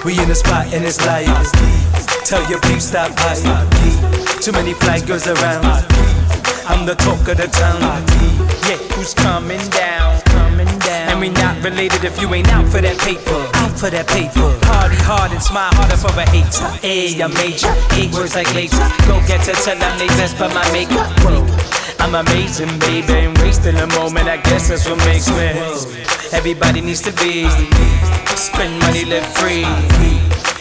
We in the spot and it's live. Tell your peeps stop by. Too many fly girls around. I'm the talk of the town. Yeah, who's coming down? And we not related if you ain't out for that paper. Party hard and smile harder for a hater. Hey, I'm major. 8 words like later. Go get to tell them they best by my makeup. I'm amazing, baby, and wasting a moment. I guess that's what makes me. Everybody needs to be. Spend money, live free.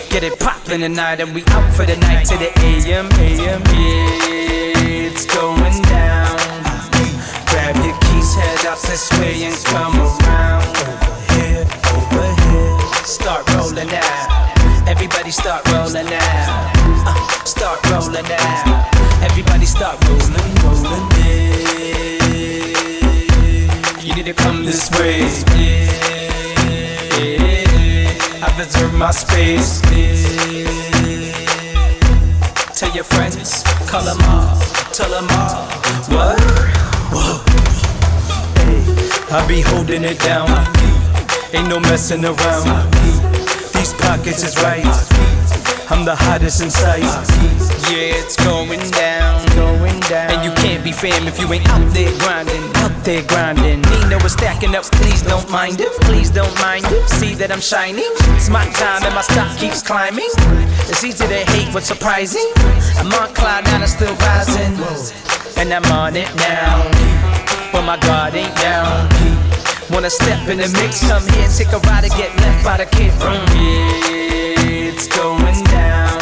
Get it poppin' tonight and we out for the night to the AM. Yeah, it's going down. Grab your keys, head up this way and come around. Over here, start rolling out. Everybody start rolling out. Start rolling out. Everybody start rolling in. You need to come this way. Yeah, I've observed my space. Tell your friends, call them all, tell them all. What? Whoa. Hey, I be holding it down. Ain't no messing around. These pockets is right. I'm the hottest in sight. Yeah, it's going down. And you can't be fam if you ain't out there grinding. Nino is stacking up, please don't mind him. See that I'm shining. It's my time and my stock keeps climbing. It's easy to hate what's surprising. I'm on cloud nine, I'm still rising. And I'm on it now. But my guard ain't down. Wanna step in the mix, come here, take a ride and get left by the kid. Yeah, it's going down.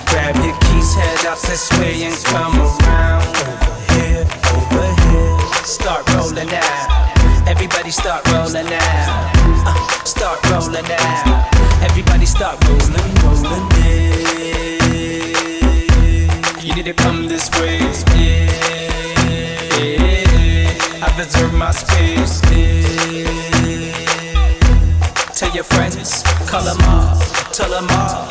Grab your keys, head up this way and come around. Over here, start rolling out. Everybody start rolling out. Start rolling out. Everybody start rolling in. You need to come this way. Yeah, I've observed my space. Tell your friends, call them all, tell them all.